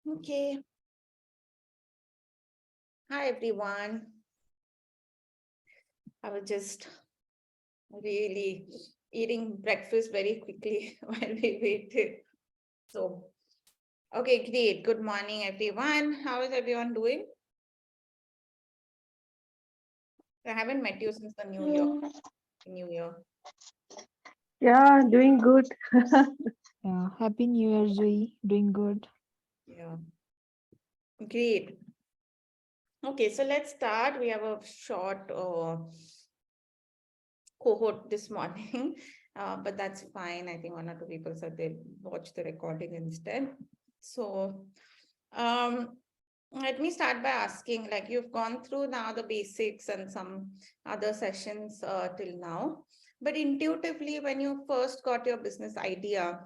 Okay. Hi, everyone. I was just really eating breakfast very quickly while we waited. So, okay, great. Good morning, everyone. How is everyone doing? I haven't met you since the New Year. New Year. Yeah, doing good. Yeah, Happy New Year, Zoe. Doing good. Yeah. Great. Okay, so let's start. We have a short cohort this morning, but that's fine. I think one or two people said they watch the recording instead. So, um, let me start by asking, like you've gone through now the basics and some other sessions till now, but intuitively, when you first got your business idea,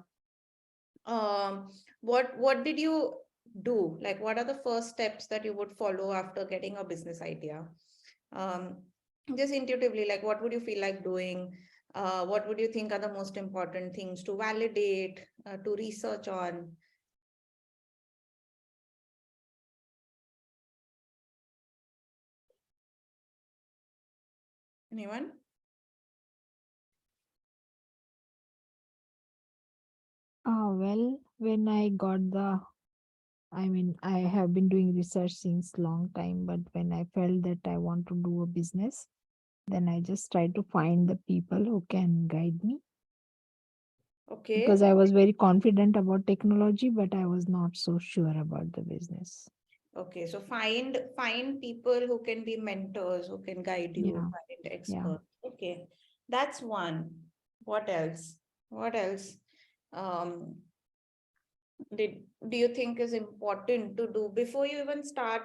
um, what did you do? Like, what are the first steps that you would follow after getting a business idea? Um, just intuitively, like what would you feel like doing? What would you think are the most important things to validate, to research on? Anyone? When I got I have been doing research since long time, but when I felt that I want to do a business, then I just tried to find the people who can guide me because Okay. I was very confident about technology, but I was not so sure about the business. Okay. So find people who can be mentors, who can guide you, Yeah, find yeah. experts. Okay. That's one. What else? What else? Um, did do you think is important to do before you even start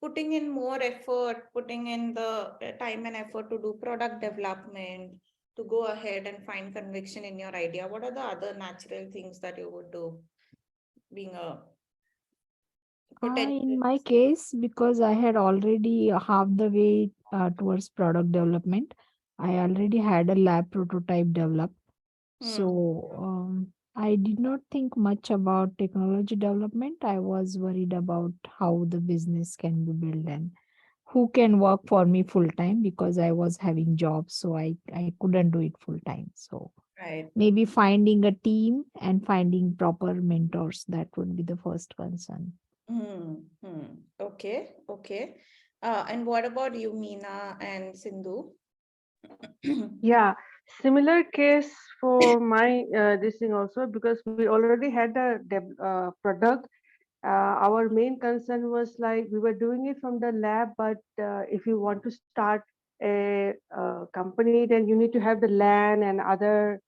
putting in more effort, putting in the time and effort to do product development, to go ahead and find conviction in your idea? What are the other natural things that you would do being a In potential? my case, because I had already half the way towards product development, I already had a lab prototype developed. Hmm. So I did not think much about technology development. I was worried about how the business can be built and who can work for me full time because I was having jobs, so I couldn't do it full time. So Right. maybe finding a team and finding proper mentors, that would be the first concern. Hmm. Hmm. Okay. Okay. And what about you, Meena and Sindhu? Yeah, similar case for my this thing also, because we already had a product. Our main concern was like we were doing it from the lab, but if you want to start a company, then you need to have the land and other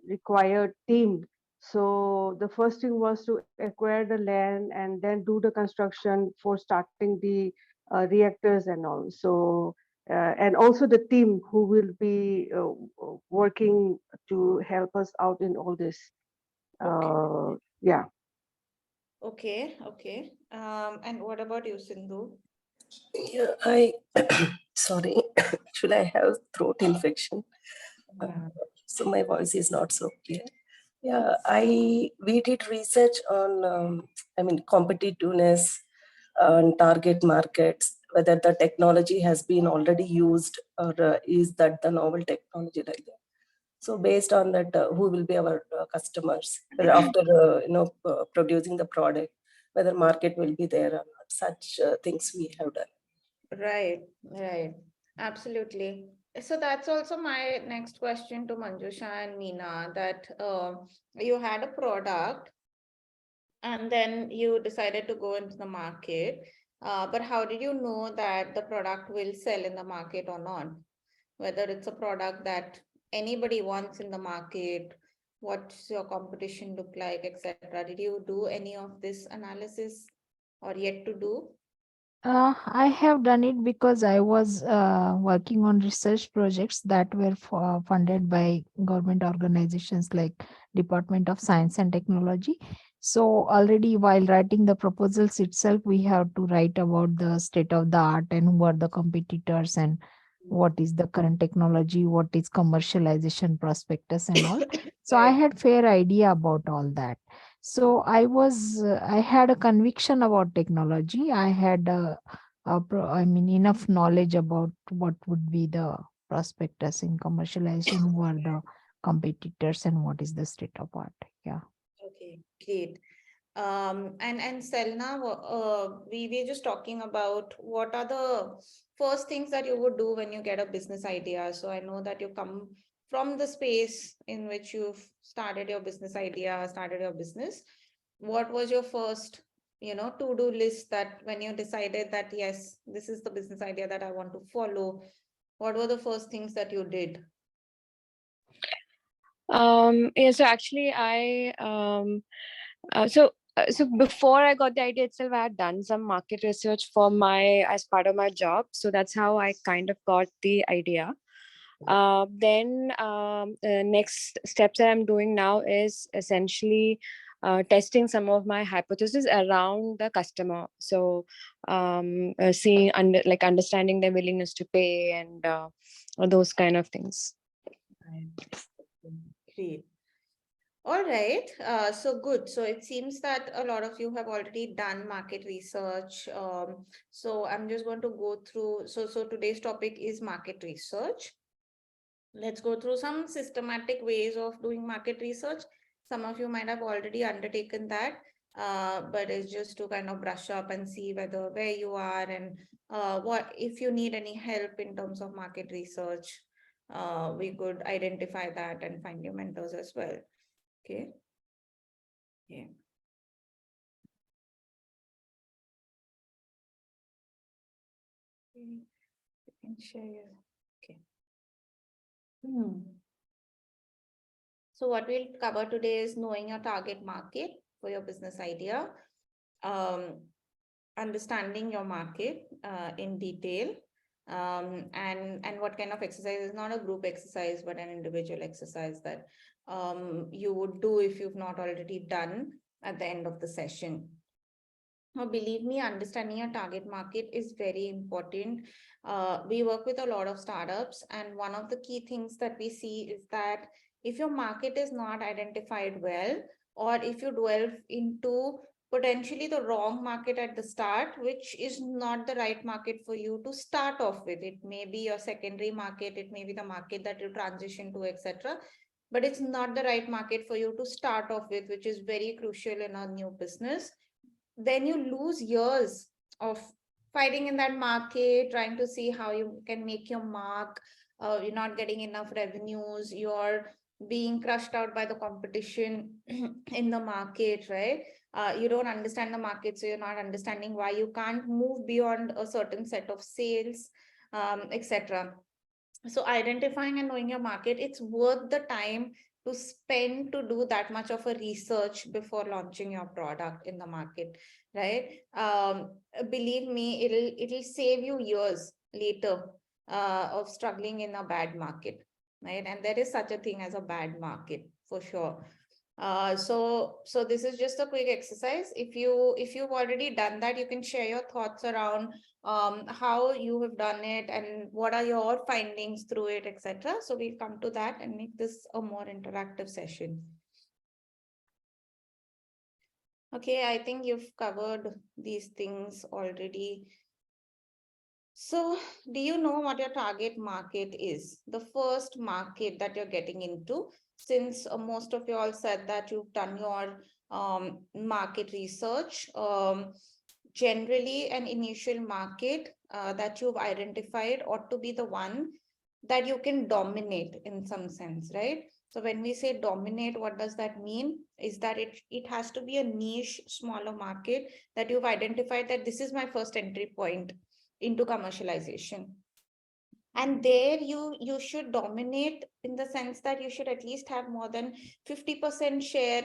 required team. So the first thing was to acquire the land and then do the construction for starting the reactors and all. So and also the team who will be working to help us out in all this. Okay. Yeah. Okay. Okay. And what about you, Sindhu? Yeah, I sorry, actually I have throat infection, Yeah. so my voice is not so clear. Yeah, we did research on competitiveness and target markets, whether the technology has been already used or is that the novel technology like that. So based on that, who will be our customers after producing the product, whether market will be there or not. Such things we have done. Right, right. Absolutely. So that's also my next question to Manjusha and Meena, that you had a product and then you decided to go into the market. But how did you know that the product will sell in the market or not? Whether it's a product that anybody wants in the market, what's your competition look like, etc. Did you do any of this analysis or yet to do? I have done it because I was working on research projects that were funded by government organizations like Department of Science and Technology. So already while writing the proposals itself, we have to write about the state of the art and who are the competitors and what is the current technology, what is commercialization prospectus and all. So I Right. had fair idea about all that. So I had a conviction about technology. I had enough knowledge about what would be the prospectus in commercialization, who are the competitors, and what is the state of art. Yeah. Okay, great. And Selna, we were just talking about what are the first things that you would do when you get a business idea. So I know that you come from the space in which you've started your business idea, started your business. What was your first, to-do list that when you decided that, yes, this is the business idea that I want to follow? What were the first things that you did? Yeah, so actually so before I got the idea itself, I had done some market research as part of my job. So that's how I kind of got the idea. Then next steps that I'm doing now is essentially testing some of my hypotheses around the customer. So seeing understanding their willingness to pay and those kind of things. Great. All right, so good. So it seems that a lot of you have already done market research. So I'm just going to go through. So today's topic is market research. Let's go through some systematic ways of doing market research. Some of you might have already undertaken that, but it's just to kind of brush up and see where you are and what if you need any help in terms of market research. We could identify that and find you mentors as well. Okay. Yeah. You can share your, okay. So what we'll cover today is knowing your target market for your business idea, understanding your market in detail, and what kind of exercise is not a group exercise, but an individual exercise that you would do if you've not already done at the end of the session. Now, believe me, understanding your target market is very important. We work with a lot of startups, and one of the key things that we see is that if your market is not identified well, or if you delve into potentially the wrong market at the start, which is not the right market for you to start off with. It may be your secondary market, it may be the market that you transition to, etc. But it's not the right market for you to start off with, which is very crucial in a new business. Then you lose years of fighting in that market, trying to see how you can make your mark. You're not getting enough revenues. You're being crushed out by the competition in the market, right? You don't understand the market, so you're not understanding why you can't move beyond a certain set of sales, etc. So identifying and knowing your market, it's worth the time to spend to do that much of a research before launching your product in the market, right? Believe me, it'll save you years later of struggling in a bad market, right? And there is such a thing as a bad market for sure. So this is just a quick exercise. If you've already done that, you can share your thoughts around how you have done it and what are your findings through it, etc. So we'll come to that and make this a more interactive session. Okay, I think you've covered these things already. So do you know what your target market is? The first market that you're getting into, since most of you all said that you've done your market research. Generally, an initial market that you've identified ought to be the one that you can dominate in some sense, right? So when we say dominate, what does that mean? Is that it has to be a niche, smaller market that you've identified that this is my first entry point into commercialization. And there you should dominate in the sense that you should at least have more than 50% share.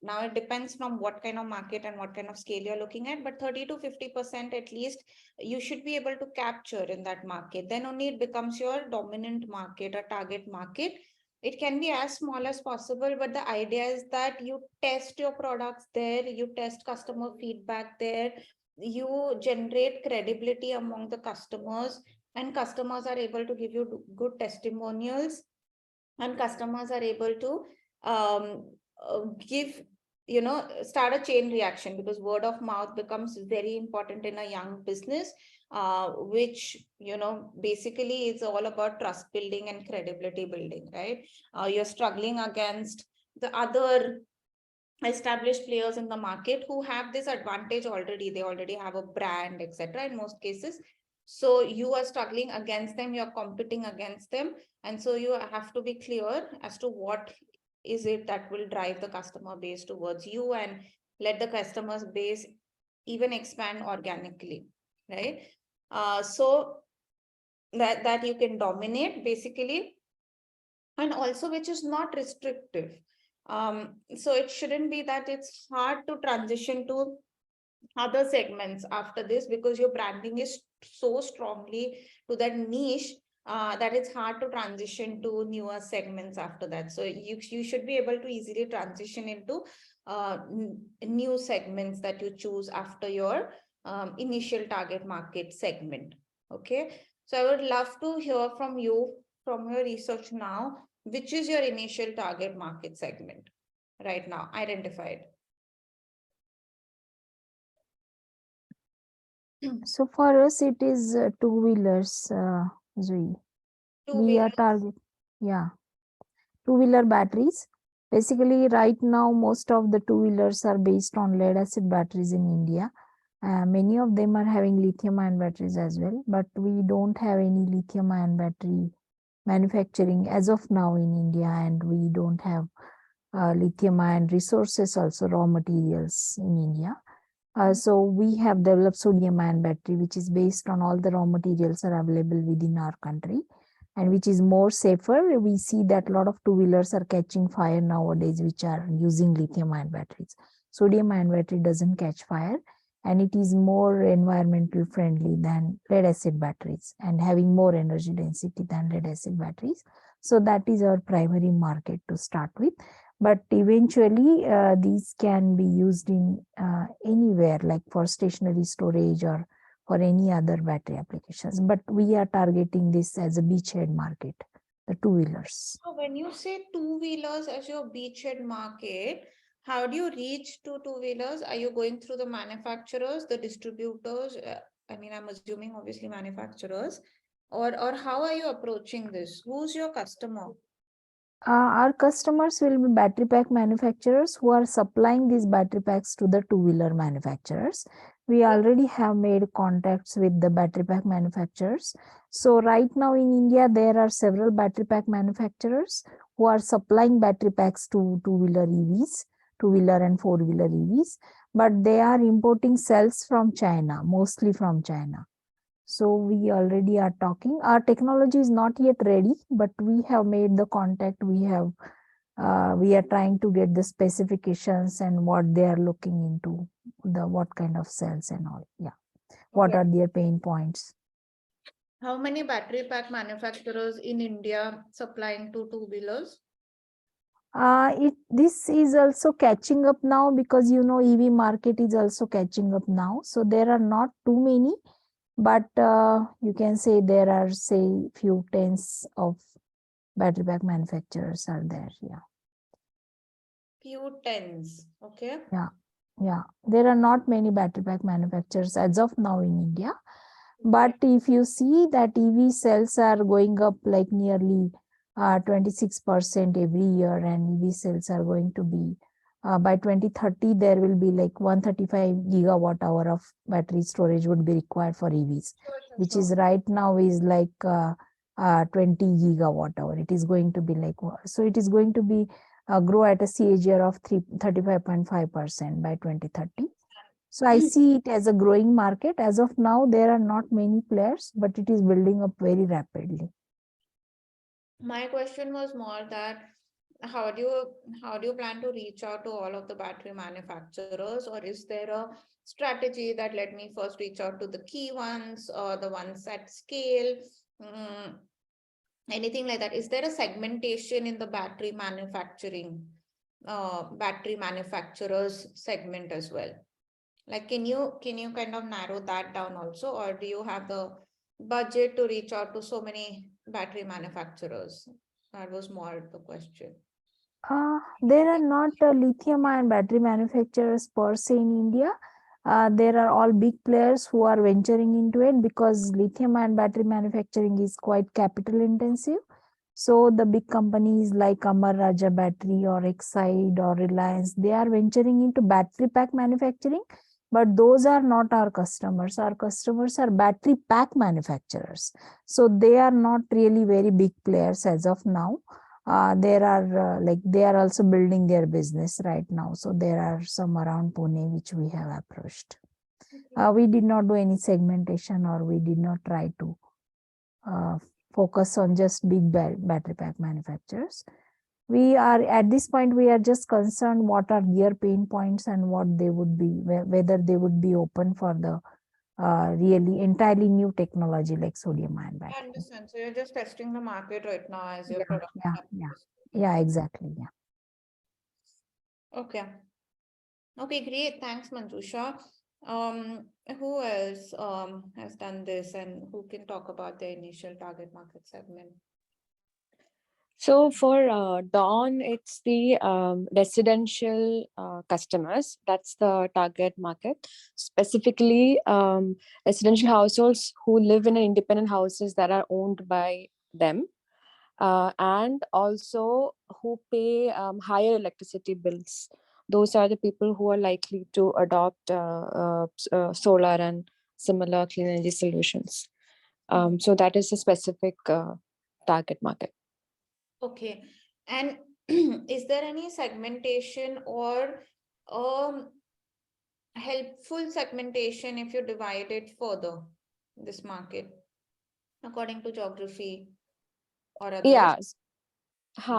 Now it depends from what kind of market and what kind of scale you're looking at, but 30 to 50% at least you should be able to capture in that market. Then only it becomes your dominant market, a target market. It can be as small as possible, but the idea is that you test your products there, you test customer feedback there, you generate credibility among the customers, and customers are able to give you good testimonials, and customers are able to give start a chain reaction, because word of mouth becomes very important in a young business, which, basically is all about trust building and credibility building, right? You're struggling against the other established players in the market who have this advantage already. They already have a brand, etc. in most cases. So you are struggling against them, you're competing against them. And so you have to be clear as to what is it that will drive the customer base towards you, and let the customer base even expand organically, right? So that you can dominate basically, and also which is not restrictive. So it shouldn't be that it's hard to transition to other segments after this, because your branding is so strongly to that niche, that it's hard to transition to newer segments after that. So you should be able to easily transition into new segments that you choose after your initial target market segment. Okay, so I would love to hear from you, from your research now, which is your initial target market segment right now identified? So for us, it is two-wheelers, Zoe. We are target, yeah, two-wheeler batteries. Basically, right now, most of the two-wheelers are based on lead acid batteries in India. Many of them are having lithium-ion batteries as well, but we don't have any lithium-ion battery manufacturing as of now in India, and we don't have lithium-ion resources, also raw materials in India. So we have developed sodium-ion battery, which is based on all the raw materials are available within our country, and which is more safer. We see that a lot of two-wheelers are catching fire nowadays, which are using lithium-ion batteries. Sodium-ion battery doesn't catch fire, and it is more environmental friendly than lead acid batteries, and having more energy density than lead acid batteries. So that is our primary market to start with. But eventually, these can be used in anywhere, like for stationary storage or for any other battery applications. But we are targeting this as a beachhead market, the two-wheelers. So when you say two-wheelers as your beachhead market, how do you reach to two-wheelers? Are you going through the manufacturers, the distributors? I mean, I'm assuming obviously manufacturers, or how are you approaching this? Who's your customer? Our customers will be battery pack manufacturers who are supplying these battery packs to the two-wheeler manufacturers. We already have made contacts with the battery pack manufacturers. So right now in India, there are several battery pack manufacturers who are supplying battery packs to two-wheeler EVs, two-wheeler and four-wheeler EVs, but they are importing cells from China, mostly from China. So we already are talking. Our technology is not yet ready, but we have made the contact. We are trying to get the specifications and what they are looking into, what kind of cells and all. Yeah, what are their pain points? How many battery pack manufacturers in India supplying to two-wheelers? This is also catching up now, because EV market is also catching up now. So there are not too many. But you can say there are, say, few tens of battery pack manufacturers are there. Yeah. Few tens. Okay. Yeah. There are not many battery pack manufacturers as of now in India. But if you see that EV cells are going up like nearly 26% every year, and EV cells are going to be by 2030, there will be like 135 gigawatt hour of battery storage would be required for EVs, which is right now is like 20 gigawatt hour. It is going to be like, so it is going to be grow at a CAGR of 35.5% by 2030. So I see it as a growing market. As of now, there are not many players, but it is building up very rapidly. My question was more that how do you plan to reach out to all of the battery manufacturers, or is there a strategy that let me first reach out to the key ones or the ones at scale? Anything like that? Is there a segmentation in the battery manufacturing, battery manufacturers segment as well? Like, can you kind of narrow that down also, or do you have the budget to reach out to so many battery manufacturers? That was more the question. There are not lithium-ion battery manufacturers per se in India. There are all big players who are venturing into it because lithium-ion battery manufacturing is quite capital intensive. So the big companies like Amar Raja Battery or Exide or Reliance, they are venturing into battery pack manufacturing, but those are not our customers. Our customers are battery pack manufacturers. So they are not really very big players as of now. There are they are also building their business right now. So there are some around Pune which we have approached. We did not do any segmentation or we did not try to focus on just big battery pack manufacturers. We are at this point, we are just concerned what are their pain points and what they would be, whether they would be open for the really entirely new technology like sodium ion I battery. understand. So you're just testing the market right now as your Yeah, product. yeah, exactly. Yeah. Okay. Okay, great. Thanks, Manjusha. Who else has done this and who can talk about the initial target market segment? So for Dawn, it's the residential customers. That's the target market. Specifically, residential households who live in independent houses that are owned by them, and also who pay higher electricity bills. Those are the people who are likely to adopt solar and similar clean energy solutions. So that is a specific target market. Okay. And is there any segmentation or helpful segmentation if you divide it further, this market, according to geography or others? Yeah.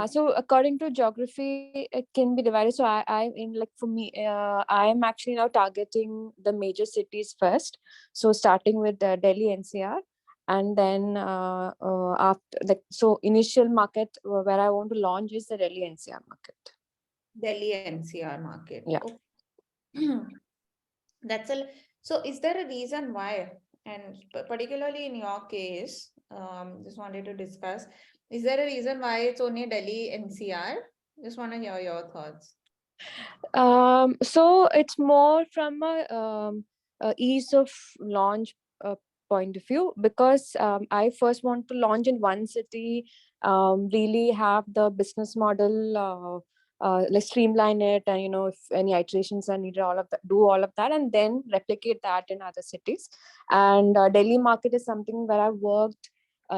So according to geography, it can be divided. So I in like for me, I am actually now targeting the major cities first. So starting with Delhi NCR, and then after like so initial market where I want to launch is the Delhi NCR market. Delhi NCR market. Yeah. Okay. That's so is there a reason why? And particularly in your case, just wanted to discuss, is there a reason why it's only Delhi NCR? Just want to hear your thoughts. So it's more from a ease of launch point of view, because I first want to launch in one city, really have the business model, like streamline it, and if any iterations are needed, all of that, do all of that, and then replicate that in other cities. And Delhi market is something where I've worked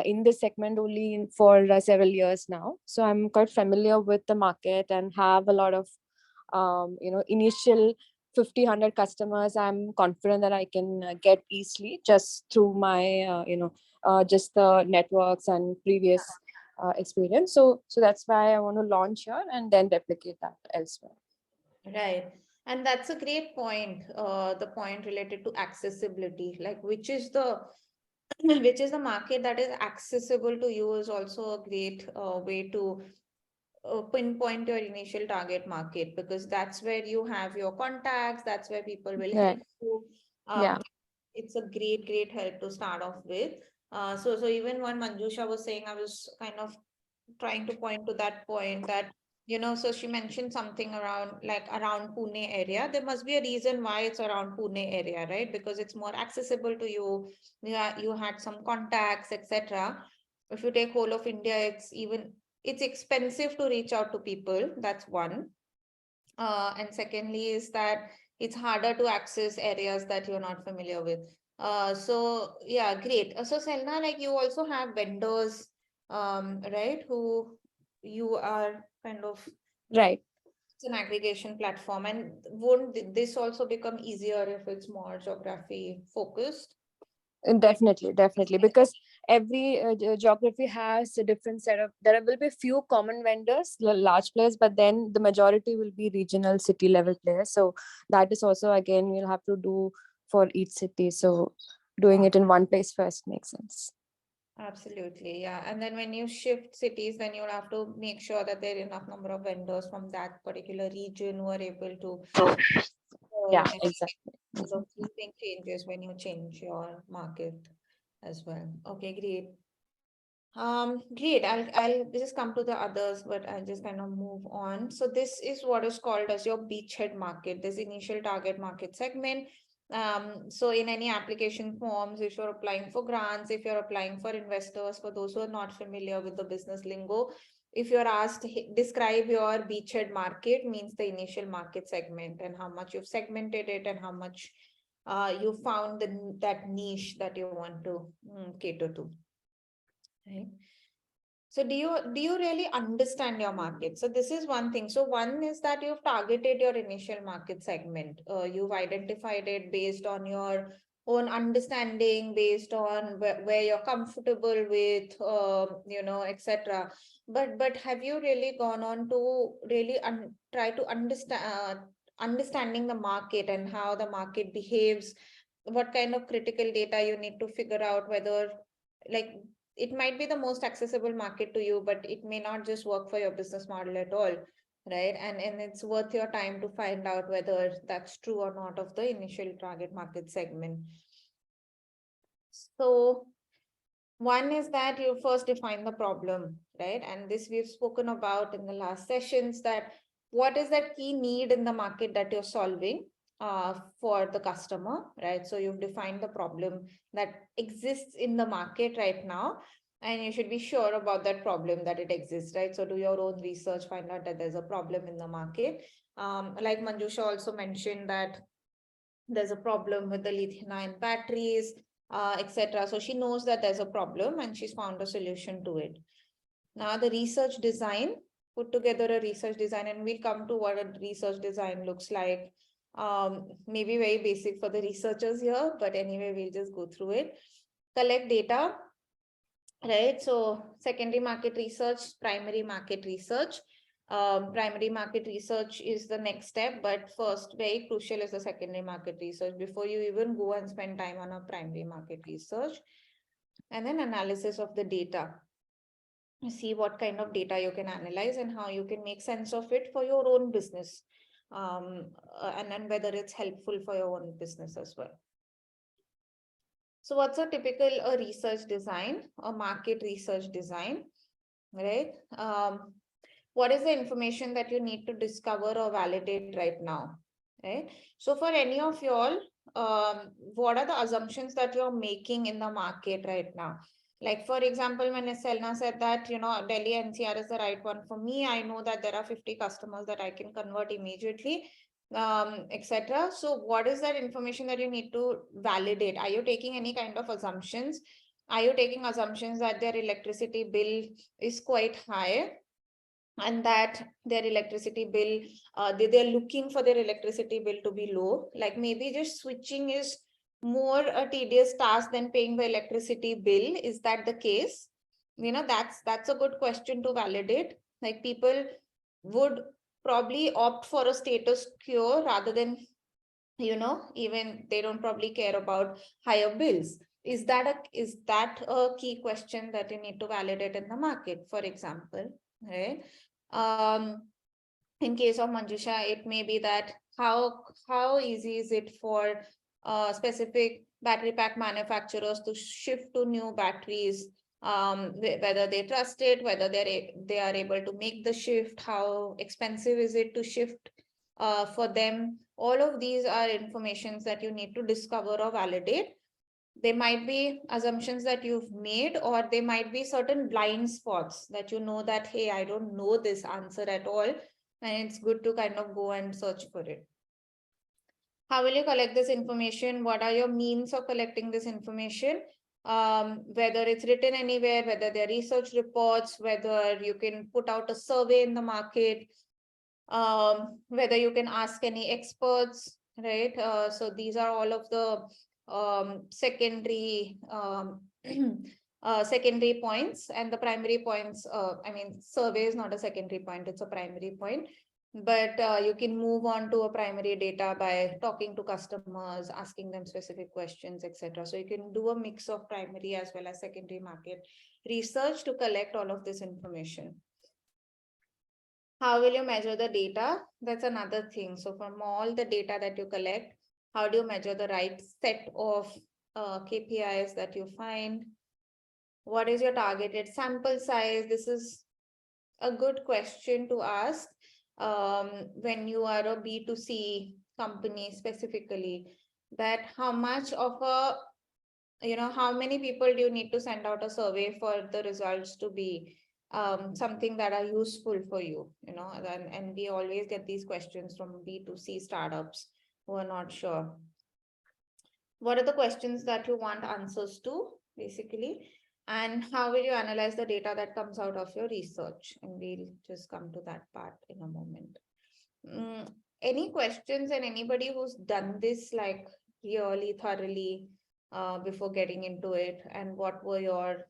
in this segment only for several years now, so I'm quite familiar with the market and have a lot of initial 50-100 customers. I'm confident that I can get easily just through my just the networks and previous experience. So that's why I want to launch here and then replicate that elsewhere. Right. And that's a great point. The point related to accessibility, like which is the market that is accessible to you is also a great way to pinpoint your initial target market, because that's where you have your contacts, that's where people will help you. Yeah. It's a great help to start off with. So even when Manjusha was saying, I was kind of trying to point to that point that, so she mentioned something around Pune area. There must be a reason why it's around Pune area, right? Because it's more accessible to you. You had some contacts, etc. If you take whole of India, it's expensive to reach out to people. That's one. And secondly is that it's harder to access areas that you're not familiar with. So yeah, great. So Selna, like you also have vendors, right? Who you are kind of Right. It's an aggregation platform, and won't this also become easier if it's more geography focused? Definitely, because every geography has a different set of. There will be few common vendors, large players, but then the majority will be regional, city level players. So that is also, again, we'll have to do for each city. So doing it in one place first makes sense. Absolutely, yeah. And then when you shift cities, then you'll have to make sure that there are enough number of vendors from that particular region who are able to Yeah, exactly. so keeping changes when you change your market as well. Okay, great. Great. I'll just come to the others, but I'll just kind of move on. So this is what is called as your beachhead market, this initial target market segment. So in any application forms, if you're applying for grants, if you're applying for investors, for those who are not familiar with the business lingo, if you're asked, describe your beachhead market, means the initial market segment and how much you've segmented it and how much you found that niche that you want to cater to. Right. So do you really understand your market? So this is one thing. So one is that you've targeted your initial market segment. You've identified it based on your own understanding, based on where you're comfortable with, etc. But have you really gone on to really try to understand understanding the market and how the market behaves? What kind of critical data you need to figure out, whether like it might be the most accessible market to you, but it may not just work for your business model at all, right? And it's worth your time to find out whether that's true or not of the initial target market segment. So one is that you first define the problem, right? And this we've spoken about in the last sessions, that what is that key need in the market that you're solving for the customer, right? So you've defined the problem that exists in the market right now, and you should be sure about that problem that it exists, right? So do your own research, find out that there's a problem in the market. Like Manjusha also mentioned that there's a problem with the lithium-ion batteries, etc. So she knows that there's a problem and she's found a solution to it. Now the research design, put together a research design, and we'll come to what a research design looks like. Maybe very basic for the researchers here, but anyway, we'll just go through it. Collect data, right? So secondary market research, primary market research. Primary market research is the next step, but first, very crucial is the secondary market research before you even go and spend time on a primary market research. And then analysis of the data. See what kind of data you can analyze and how you can make sense of it for your own business. And then whether it's helpful for your own business as well. So what's a typical research design, a market research design, right? What is the information that you need to discover or validate right now, right? So for any of y'all, what are the assumptions that you're making in the market right now? Like, for example, when Selna said that, Delhi NCR is the right one for me, I know that there are 50 customers that I can convert immediately, etc. So what is that information that you need to validate? Are you taking any kind of assumptions? Are you taking assumptions that their electricity bill is quite high, and that their electricity bill, they're looking for their electricity bill to be low? Like maybe just switching is more a tedious task than paying the electricity bill. Is that the case? That's a good question to validate. Like people would probably opt for a status quo rather than, even they don't probably care about higher bills. Is that a key question that you need to validate in the market, for example, right? In case of Manjusha, it may be that how easy is it for specific battery pack manufacturers to shift to new batteries, whether they trust it, whether they are able to make the shift, how expensive is it to shift for them. All of these are informations that you need to discover or validate. There might be assumptions that you've made, or there might be certain blind spots that that, hey, I don't know this answer at all, and it's good to kind of go and search for it. How will you collect this information? What are your means of collecting this information? Whether it's written anywhere, whether they're research reports, whether you can put out a survey in the market, whether you can ask any experts, right? So these are all of the secondary secondary points, and the primary points. Survey is not a secondary point, it's a primary point. But you can move on to a primary data by talking to customers, asking them specific questions, etc. So you can do a mix of primary as well as secondary market research to collect all of this information. How will you measure the data? That's another thing. So from all the data that you collect, how do you measure the right set of KPIs that you find? What is your targeted sample size? This is a good question to ask when you are a B2C company specifically, that how much of a, how many people do you need to send out a survey for the results to be something that are useful for you, and we always get these questions from B2C startups who are not sure. What are the questions that you want answers to, basically? And how will you analyze the data that comes out of your research? And we'll just come to that part in a moment. Any questions, and anybody who's done this like really thoroughly before getting into it? And what were your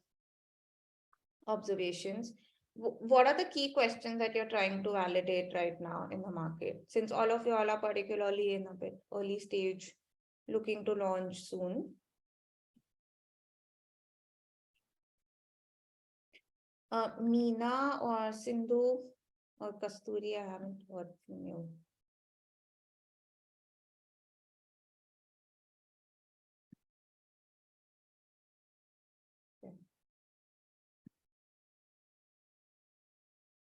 observations? What are the key questions that you're trying to validate right now in the market? Since all of you all are particularly in a bit early stage, looking to launch soon. Meena or Sindhu or Kasturi, I haven't heard from you. Okay.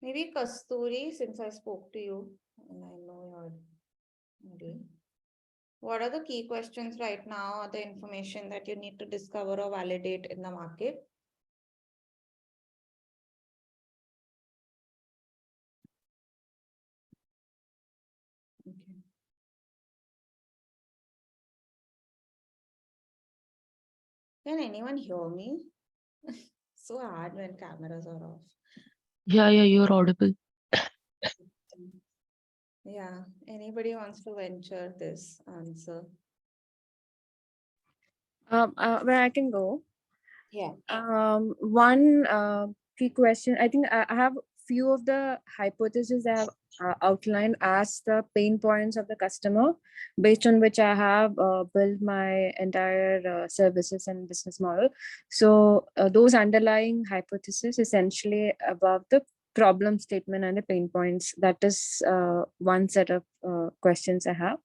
Maybe Kasturi, since I spoke to you and I know you're ready. What are the key questions right now, or the information that you need to discover or validate in the market? Okay. Can anyone hear me? So hard when cameras are off. Yeah, you're audible. Yeah, anybody wants to venture this answer? Where I can go. Yeah. One key question. I think I have few of the hypotheses I have outlined as the pain points of the customer, based on which I have built my entire services and business model. So those underlying hypotheses essentially above the problem statement and the pain points. That is one set of questions I have.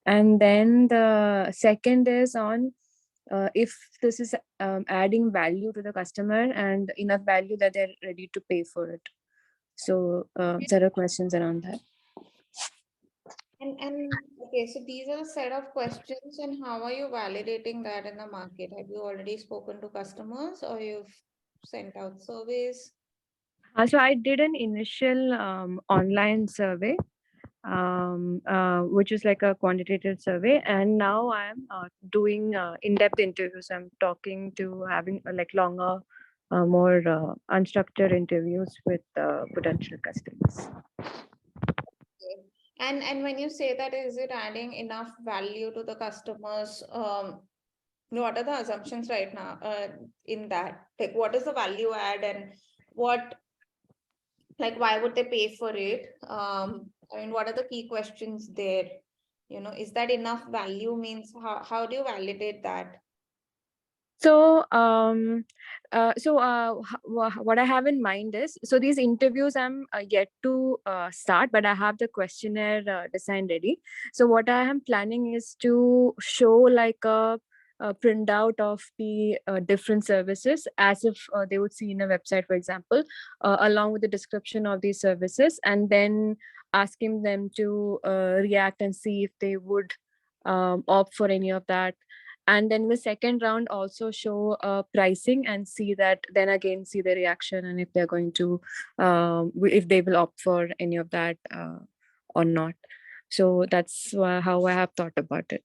And then the second is on if this is adding value to the customer and enough value that they're ready to pay for it. So there are questions around that. And okay, so these are a set of questions, and how are you validating that in the market? Have you already spoken to customers, or you've sent out surveys? So I did an initial online survey, which is like a quantitative survey, and now I'm doing in-depth interviews. I'm talking to having like longer, more unstructured interviews with potential customers. And when you say that, is it adding enough value to the customers? What are the assumptions right now in that? Like, what is the value add, and what, like, why would they pay for it? I mean, what are the key questions there? Is that enough value? Means how do you validate that? So, what I have in mind is, so these interviews I'm yet to start, but I have the questionnaire design ready. So what I am planning is to show like a printout of the different services as if they would see in a website, for example, along with the description of these services, and then asking them to react and see if they would opt for any of that. And then the second round also show pricing and see that, then again see the reaction and if they're going to if they will opt for any of that or not. So that's how I have thought about it.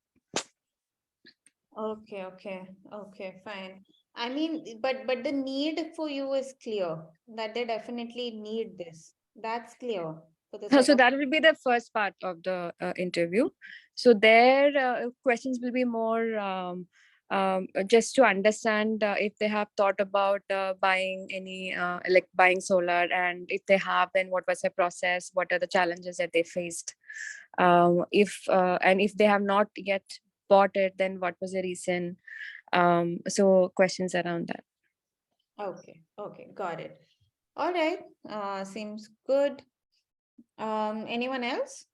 Okay, fine. I mean, but the need for you is clear, that they definitely need this. That's clear for the So set of. that will be the first part of the interview. So their questions will be more just to understand if they have thought about buying any like buying solar, and if they have, then what was the process, what are the challenges that they faced, if and if they have not yet bought it, then what was the reason. So questions around that. Okay, got it. All right, seems good. Anyone else?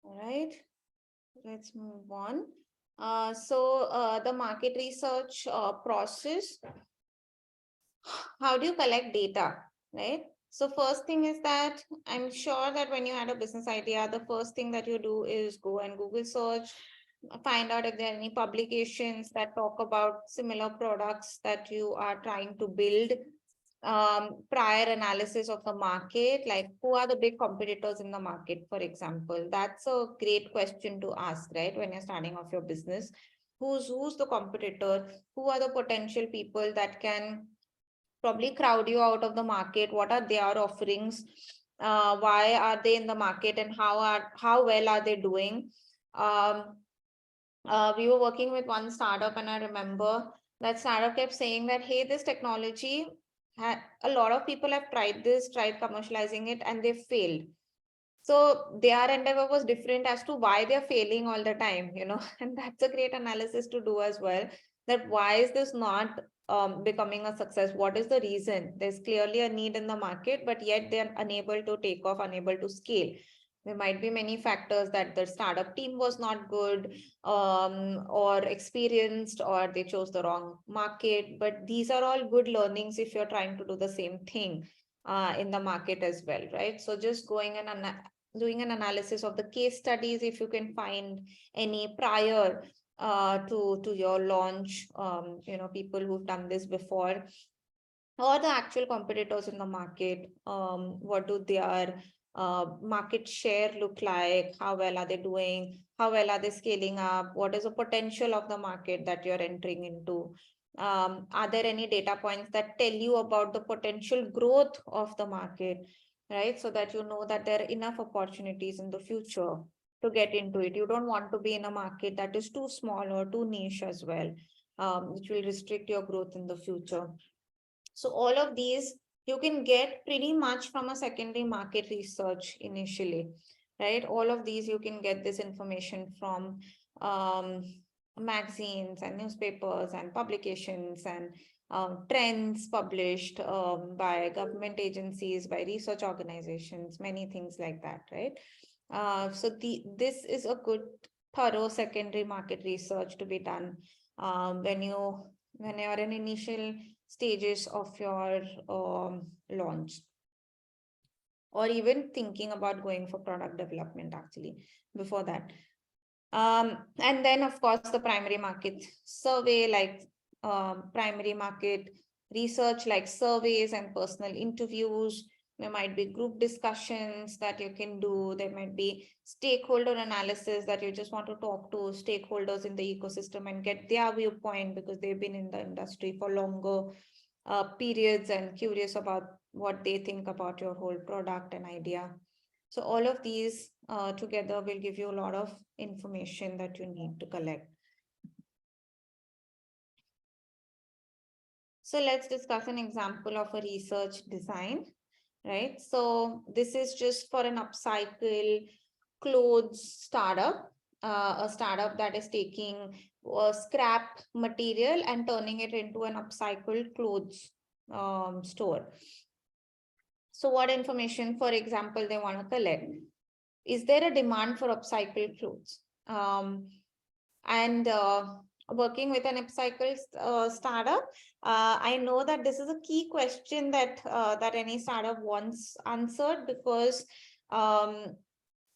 All right, let's move on. The market research process, how do you collect data, right? So first thing is that I'm sure that when you had a business idea, the first thing that you do is go and Google search, find out if there are any publications that talk about similar products that you are trying to build. Prior analysis of the market, like who are the big competitors in the market, for example. That's a great question to ask, right? When you're starting off your business, who's the competitor? Who are the potential people that can probably crowd you out of the market? What are their offerings? Why are they in the market, and how well are they doing? We were working with one startup, and I remember that startup kept saying that, hey, this technology, a lot of people have tried commercializing it, and they failed. So their endeavor was different as to why they're failing all the time, and that's a great analysis to do as well. That why is this not becoming a success? What is the reason? There's clearly a need in the market, but yet they're unable to take off, unable to scale. There might be many factors, that the startup team was not good, or experienced, or they chose the wrong market. But these are all good learnings if you're trying to do the same thing in the market as well, right? So just going and doing an analysis of the case studies, if you can find any prior to your launch, people who've done this before, or the actual competitors in the market. What do their market share look like? How well are they doing? How well are they scaling up? What is the potential of the market that you're entering into? Are there any data points that tell you about the potential growth of the market, right? So that you know that there are enough opportunities in the future to get into it. You don't want to be in a market that is too small or too niche as well, which will restrict your growth in the future. So all of these you can get pretty much from a secondary market research initially, right? All of these you can get this information from magazines and newspapers and publications and trends published by government agencies, by research organizations, many things like that, right? So this is a good thorough secondary market research to be done when you're in initial stages of your launch, or even thinking about going for product development actually before that. And then of course the primary market survey, like primary market research, like surveys and personal interviews. There might be group discussions that you can do. There might be stakeholder analysis, that you just want to talk to stakeholders in the ecosystem and get their viewpoint, because they've been in the industry for longer periods and curious about what they think about your whole product and idea. So all of these together will give you a lot of information that you need to collect. So let's discuss an example of a research design, right? So this is just for an upcycle clothes startup, a startup that is taking scrap material and turning it into an upcycled clothes store. So what information, for example, they want to collect? Is there a demand for upcycled clothes? And working with an upcycle startup, I know that this is a key question that that any startup wants answered, because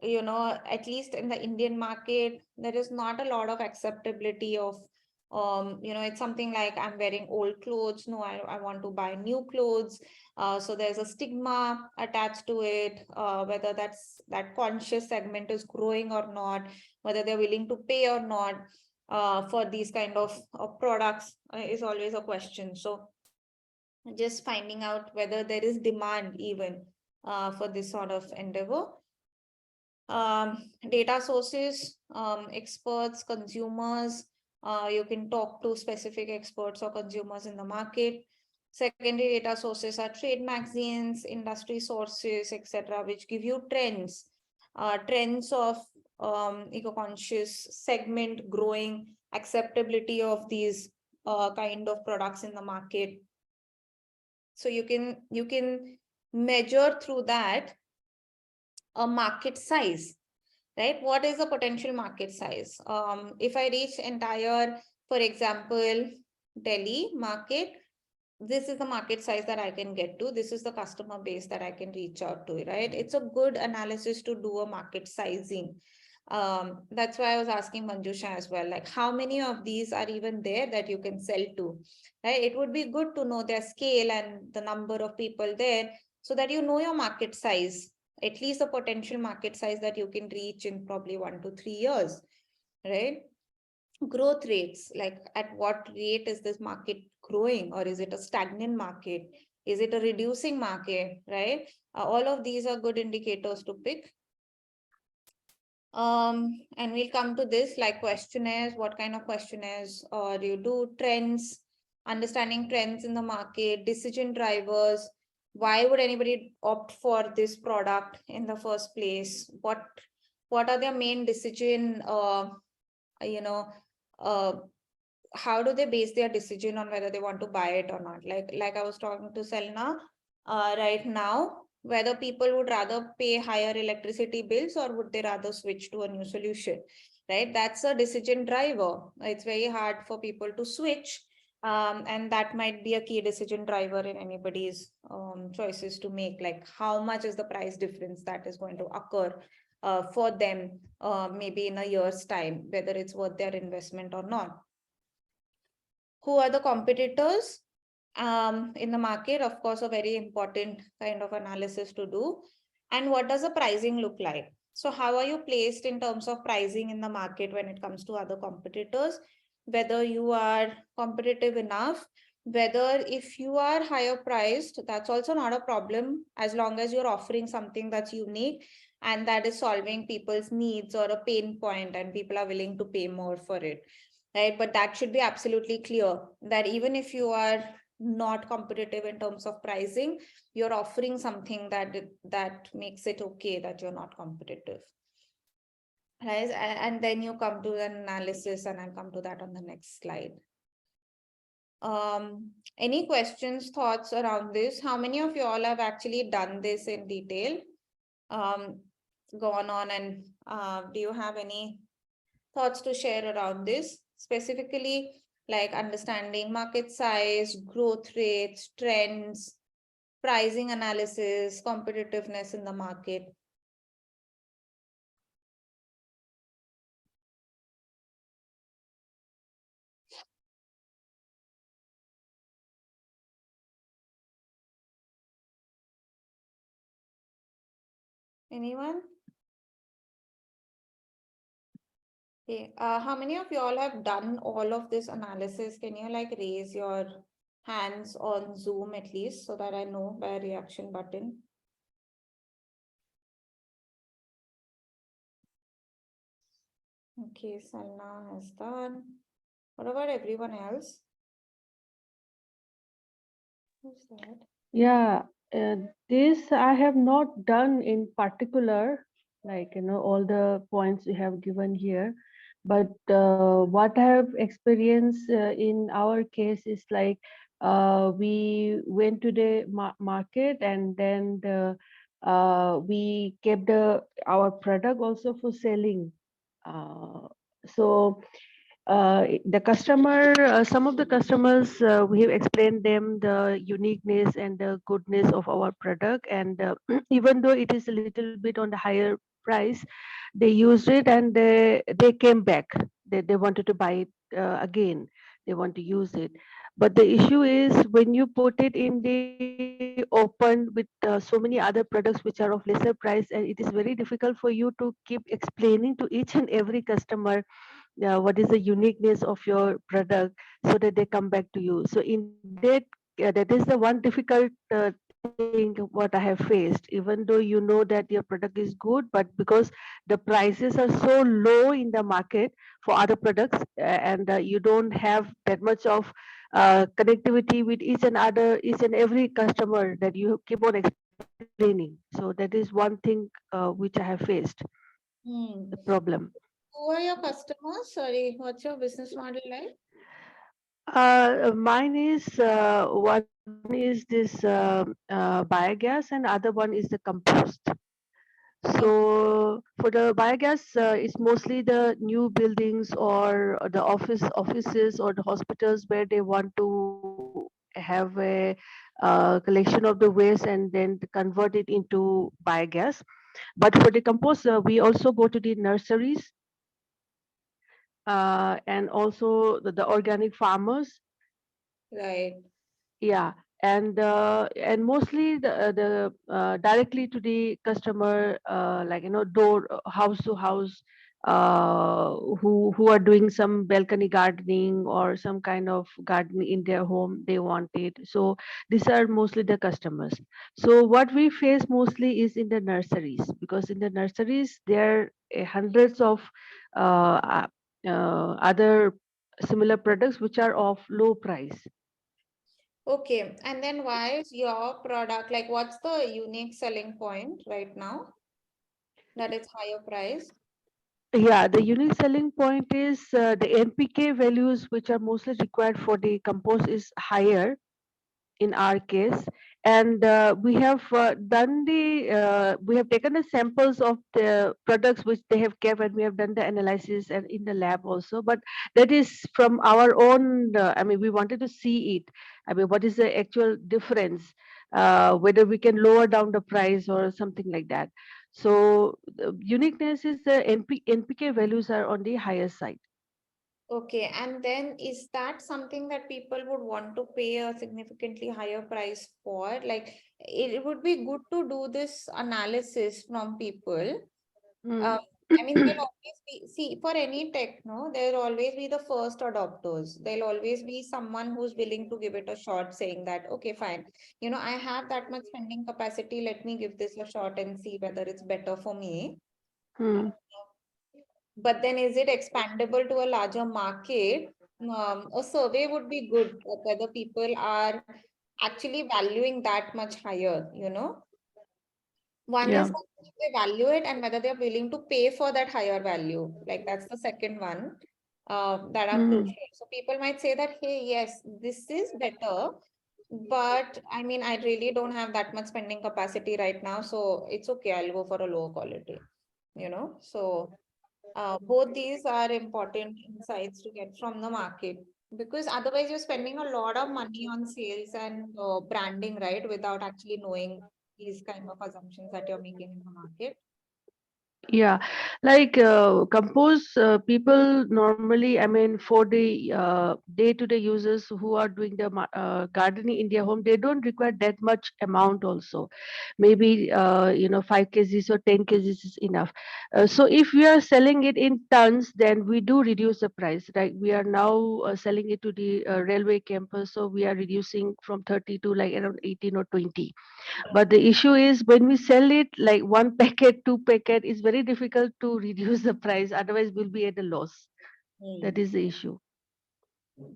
at least in the Indian market, there is not a lot of acceptability of it's something like, I'm wearing old clothes. No, I want to buy new clothes. So there's a stigma attached to it, whether that conscious segment is growing or not, whether they're willing to pay or not for these kind of products is always a question. So just finding out whether there is demand even for this sort of endeavor. Data sources, experts, consumers. You can talk to specific experts or consumers in the market. Secondary data sources are trade magazines, industry sources, etc., which give you trends of eco-conscious segment growing, acceptability of these kind of products in the market. So you can measure through that a market size, right? What is the potential market size? If I reach entire, for example, Delhi market, this is the market size that I can get to. This is the customer base that I can reach out to, right? It's a good analysis to do a market sizing. That's why I was asking Manjusha as well, like how many of these are even there that you can sell to, right? It would be good to know their scale and the number of people there so that you know your market size, at least the potential market size that you can reach in probably 1 to 3 years, right? Growth rates, like at what rate is this market growing, or is it a stagnant market? Is it a reducing market, right? All of these are good indicators to pick. And we'll come to this like questionnaires. What kind of questionnaires do you do? Trends, understanding trends in the market, decision drivers. Why would anybody opt for this product in the first place? What are their main decision, you know, how do they base their decision on whether they want to buy it or not? Like I was talking to Selna right now, whether people would rather pay higher electricity bills or would they rather switch to a new solution, right? That's a decision driver. It's very hard for people to switch. And that might be a key decision driver in anybody's choices to make, like how much is the price difference that is going to occur for them maybe in a year's time, whether it's worth their investment or not. Who are the competitors in the market? Of course, a very important kind of analysis to do. And what does the pricing look like? So how are you placed in terms of pricing in the market when it comes to other competitors? Whether you are competitive enough, whether if you are higher priced, that's also not a problem as long as you're offering something that's unique and that is solving people's needs or a pain point and people are willing to pay more for it, right? But that should be absolutely clear that even if you are not competitive in terms of pricing, you're offering something that makes it okay that you're not competitive, right? And then you come to an analysis, and I'll come to that on the next slide. Any questions, thoughts around this? How many of you all have actually done this in detail? Gone on and do you have any thoughts to share around this, specifically like understanding market size, growth rates, trends, pricing analysis, competitiveness in the market? Anyone? Okay, how many of you all have done all of this analysis? Can you like raise your hands on Zoom at least so that I know by a reaction button? Okay, Salna has done. What about everyone else? Who's that? Yeah, this I have not done in particular, like, all the points you have given here. But what I have experienced in our case is like we went to the market and then we kept our product also for selling. So the customer, some of the customers, we have explained them the uniqueness and the goodness of our product. And even though it is a little bit on the higher price, they used it and they came back. They wanted to buy it again. They want to use it. But the issue is when you put it in the open with so many other products which are of lesser price, and it is very difficult for you to keep explaining to each and every customer what is the uniqueness of your product so that they come back to you. So in that, that is the one difficult thing what I have faced. Even though you know that your product is good, but because the prices are so low in the market for other products, and you don't have that much of connectivity with each and every customer that you keep on explaining. So that is one thing which I have faced, the problem. Who are your customers? Sorry, what's your business model like? Mine is one is this biogas and other one is the compost. So for the biogas, it's mostly the new buildings or the offices or the hospitals where they want to have a collection of the waste and then convert it into biogas. But for the compost, we also go to the nurseries and also the organic farmers. Right. Yeah, and mostly the directly to the customer, like door house to house, who are doing some balcony gardening or some kind of gardening in their home. They want it. So these are mostly the customers. So what we face mostly is in the nurseries, because in the nurseries there are hundreds of other similar products which are of low price. Okay, and then why is your product, like what's the unique selling point right now that it's higher price? Yeah, the unique selling point is the NPK values, which are mostly required for the compost, is higher in our case. And we have we have taken the samples of the products which they have kept, and we have done the analysis and in the lab also. But that is from our own. I mean, we wanted to see it. I mean, what is the actual difference? Whether we can lower down the price or something like that. So the uniqueness is the NPK values are on the higher side. Okay, and then is that something that people would want to pay a significantly higher price for? Like, it would be good to do this analysis from people. Mm. Uh, I mean, there'll always be, see, for any techno, there'll always be the first adopters. There'll always be someone who's willing to give it a shot, saying that, okay, fine, I have that much spending capacity. Let me give this a shot and see whether it's better for me. Mm. But then is it expandable to a larger market? A survey would be good, whether people are actually valuing that much higher. One is Yeah. how much they value it and whether they're willing to pay for that higher value. Like that's the second one that are Mm. crucial. So people might say that, hey, yes, this is better, but I mean, I really don't have that much spending capacity right now. So it's okay, I'll go for a lower quality. So both these are important insights to get from the market, because otherwise you're spending a lot of money on sales and branding, right? Without actually knowing these kind of assumptions that you're making in the market. Yeah, like compose people normally, I mean, for the day-to-day users who are doing the gardening in their home, they don't require that much amount also. Maybe 5 kgs or 10 kgs is enough. So if we are selling it in tons, then we do reduce the price, right? We are now selling it to the railway campus, so we are reducing from 30 to like around 18 or 20. But the issue is when we sell it like one packet, two packet, it's very difficult to reduce the price. Otherwise, we'll be at a loss. That is the issue.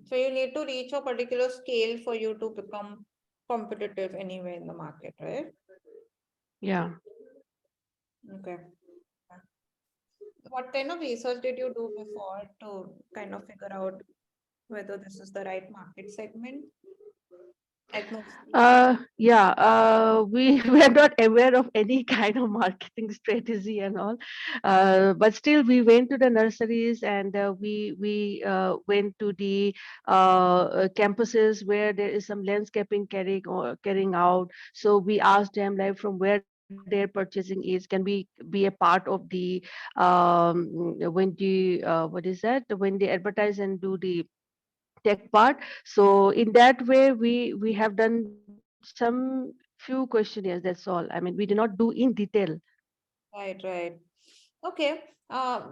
So you need to reach a particular scale for you to become competitive anyway in the market, right? Yeah. Okay. What kind of research did you do before to kind of figure out whether this is the right market segment? Like mostly. Yeah. We were not aware of any kind of marketing strategy and all, but still we went to the nurseries and we went to the campuses where there is some landscaping carrying out. So we asked them like from where they're purchasing is, can we be a part of the when the what is that when they advertise and do the tech part. So in that way, we have done some few questionnaires. That's all. I mean, we did not do in detail. Right, right. Okay.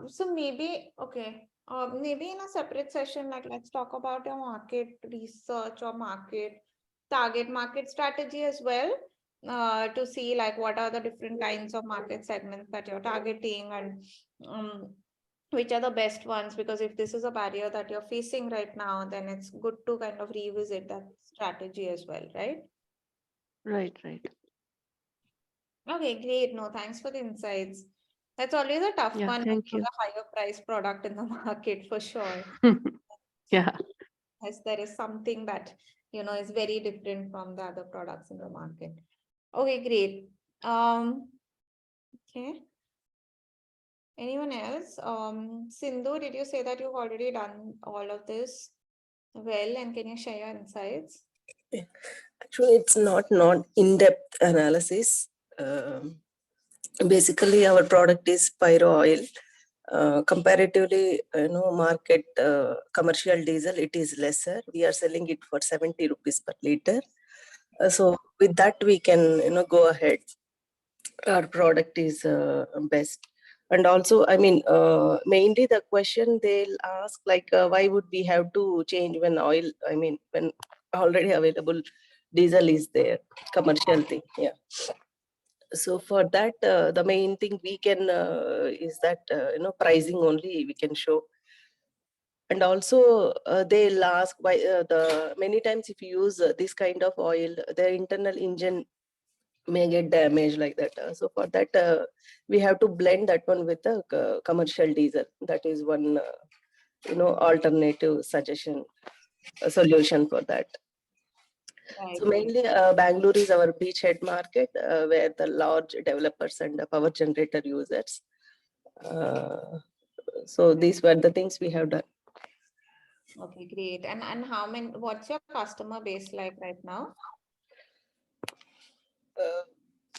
So maybe in a separate session, like let's talk about your market research or target market strategy as well. To see like what are the different kinds of market segments that you're targeting and um, which are the best ones. Because if this is a barrier that you're facing right now, then it's good to kind of revisit that strategy as well, right? Right, right. Okay, great. No, thanks for the insights. That's always a tough Yeah, one when thank you you. have a higher price product in the market for sure. Yeah. As there is something that, is very different from the other products in the market. Okay, great. Um, Okay. Anyone else? Sindhu, did you say that you've already done all of this well, and can you share your insights? Actually, it's not in-depth analysis. Basically, our product is pyro oil. Comparatively, market commercial diesel, it is lesser. We are selling it for 70 rupees per liter. So with that, we can go ahead. Our product is best. And also, I mean, mainly the question they'll ask, like, why would we have to change when oil, I mean, when already available diesel is there, commercial thing, yeah. So for that, the main thing we can is that, pricing only we can show. And also, they'll ask why the many times if you use this kind of oil, the internal engine may get damaged like that. So for that, we have to blend that one with the commercial diesel. That is one, alternative suggestion, solution for that. Right. So mainly, Bangalore is our beachhead market, where the large developers and the power generator users. So these were the things we have done. Okay, great. And how many, what's your customer base like right now?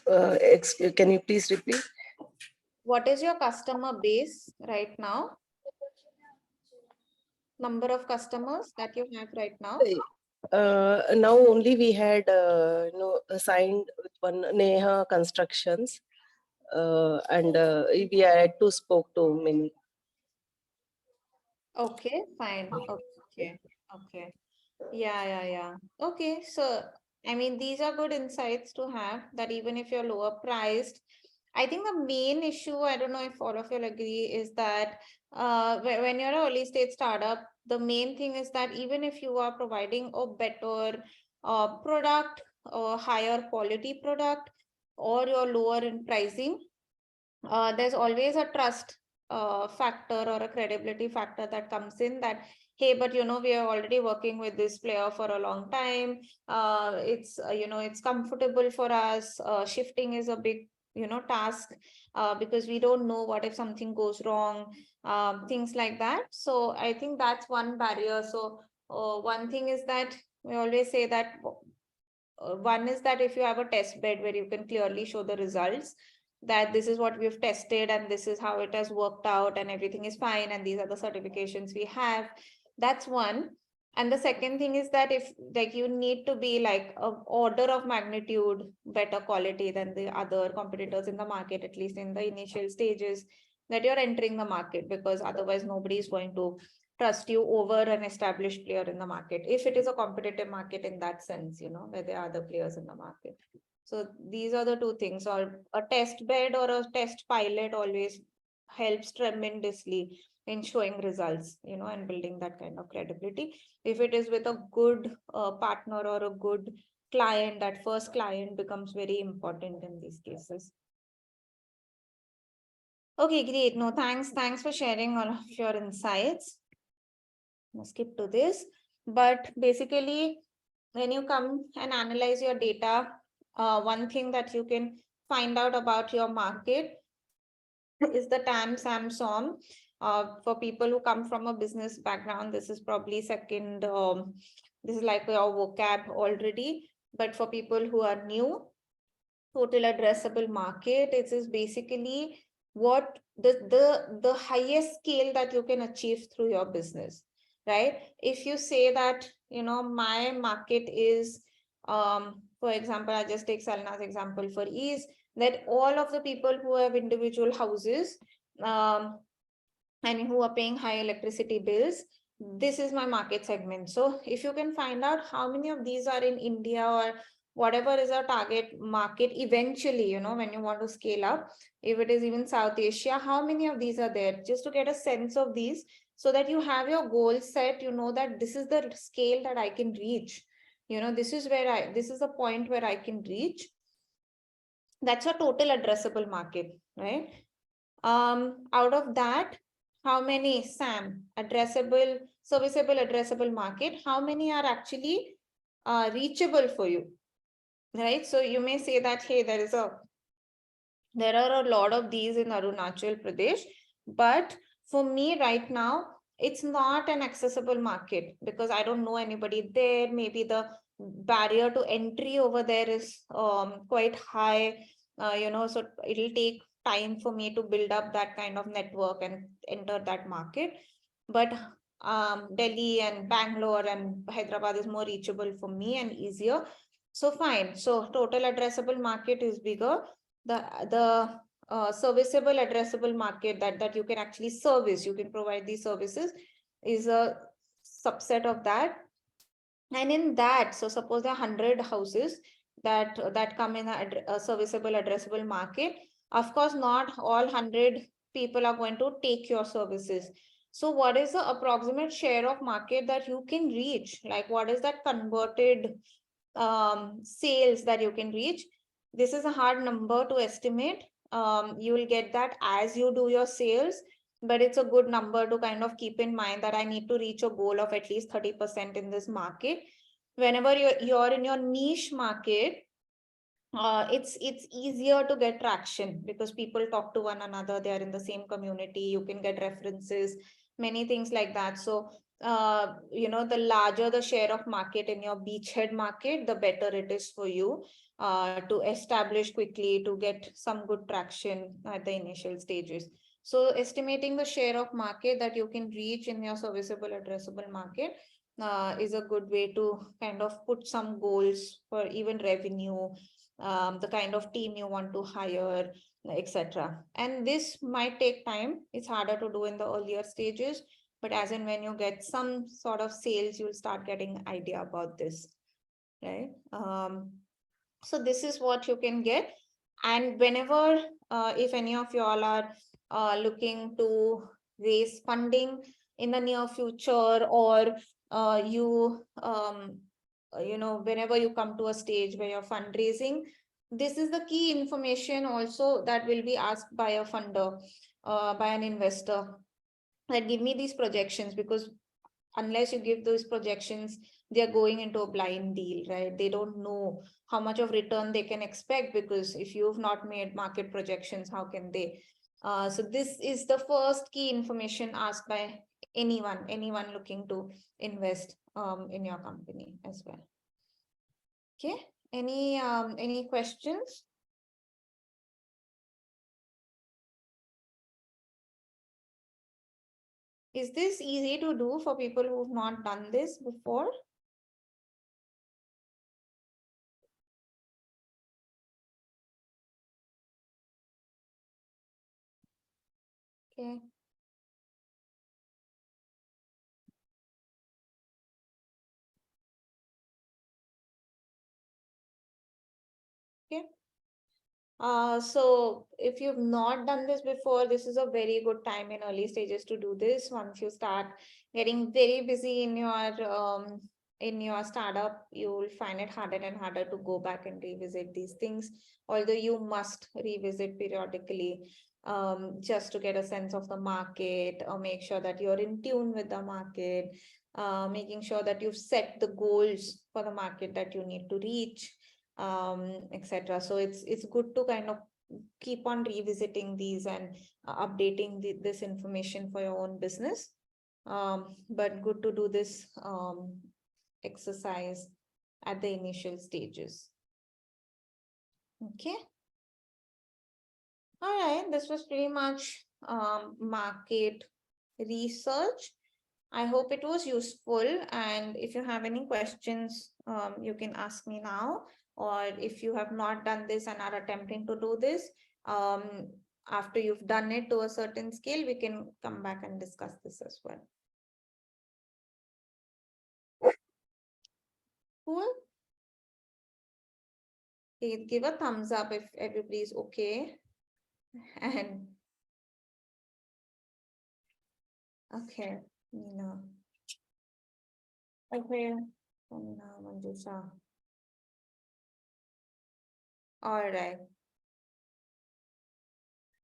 Can you please repeat? What is your customer base right now? Number of customers that you have right now? Now only we had signed with one Neha Constructions, and we had to spoke to many. Okay, fine. Okay, okay. Yeah. Okay, so I mean, these are good insights to have, that even if you're lower priced, I think the main issue, I don't know if all of you will agree, is that when you're an early stage startup, the main thing is that even if you are providing a better product or higher quality product, or you're lower in pricing, there's always a trust factor or a credibility factor that comes in, that hey, but we are already working with this player for a long time. It's it's comfortable for us. Shifting is a big task, because we don't know what if something goes wrong, things like that. So I think that's one barrier. So one thing is that we always say that one is that if you have a test bed where you can clearly show the results, that this is what we've tested and this is how it has worked out and everything is fine and these are the certifications we have, that's one. And the second thing is that if like you need to be like a order of magnitude better quality than the other competitors in the market, at least in the initial stages that you're entering the market, because otherwise nobody is going to trust you over an established player in the market, if it is a competitive market in that sense, where there are other players in the market. So these are the two things, or a test bed or a test pilot always helps tremendously in showing results, and building that kind of credibility. If it is with a good partner or a good client, that first client becomes very important in these cases. Okay, great. No, thanks for sharing all of your insights. I'll skip to this, but basically, when you come and analyze your data, one thing that you can find out about your market is the TAM, SAM, SOM. For people who come from a business background, this is probably second, this is like your vocab already. But for people who are new, total addressable market, it is basically what the highest scale that you can achieve through your business, right? If you say that, my market is, for example, I just take Salna's example for ease, that all of the people who have individual houses, and who are paying high electricity bills, this is my market segment. So if you can find out how many of these are in India or whatever is our target market eventually, when you want to scale up, if it is even South Asia, how many of these are there, just to get a sense of these, so that you have your goal set, that this is the scale that I can reach, this is the point where I can reach. That's a total addressable market, right? Out of that, how many SAM, addressable, serviceable addressable market, how many are actually reachable for you, right? So you may say that, hey, there is a There are a lot of these in Arunachal Pradesh, but for me right now, it's not an accessible market because I don't know anybody there. Maybe the barrier to entry over there is quite high, so it'll take time for me to build up that kind of network and enter that market. But Delhi and Bangalore and Hyderabad is more reachable for me and easier. So fine. So total addressable market is bigger. The serviceable addressable market that you can actually service, you can provide these services, is a subset of that. And in that, so suppose there are 100 houses that come in a serviceable addressable market. Of course, not all 100 people are going to take your services. So what is the approximate share of market that you can reach? Like what is that converted sales that you can reach? This is a hard number to estimate. You will get that as you do your sales, but it's a good number to kind of keep in mind that I need to reach a goal of at least 30% in this market. Whenever you're in your niche market, it's easier to get traction because people talk to one another, they are in the same community, you can get references, many things like that. So the larger the share of market in your beachhead market, the better it is for you to establish quickly, to get some good traction at the initial stages. So estimating the share of market that you can reach in your serviceable addressable market is a good way to kind of put some goals for even revenue, the kind of team you want to hire, etc. And this might take time. It's harder to do in the earlier stages, but as and when you get some sort of sales, you'll start getting idea about this, right? So this is what you can get. And whenever, if any of you all are looking to raise funding in the near future, or whenever you come to a stage where you're fundraising, this is the key information also that will be asked by a funder, by an investor, that give me these projections, because unless you give those projections, they are going into a blind deal, right? They don't know how much of return they can expect, because if you've not made market projections, how can they? So this is the first key information asked by anyone looking to invest in your company as well. Okay, any questions? Is this easy to do for people who've not done this before? Okay. Okay. So if you've not done this before, this is a very good time in early stages to do this. Once you start getting very busy in your startup, you will find it harder and harder to go back and revisit these things, although you must revisit periodically, just to get a sense of the market, or make sure that you're in tune with the market, making sure that you've set the goals for the market that you need to reach, etc. So it's good to kind of keep on revisiting these and updating this information for your own business. But good to do this exercise at the initial stages. Okay. All right, this was pretty much market research. I hope it was useful, and if you have any questions, you can ask me now, or if you have not done this and are attempting to do this, after you've done it to a certain scale, we can come back and discuss this as well. Cool. Okay, give a thumbs up if everybody is okay. And okay, Nina. Okay, Nina, Manjusha. All right.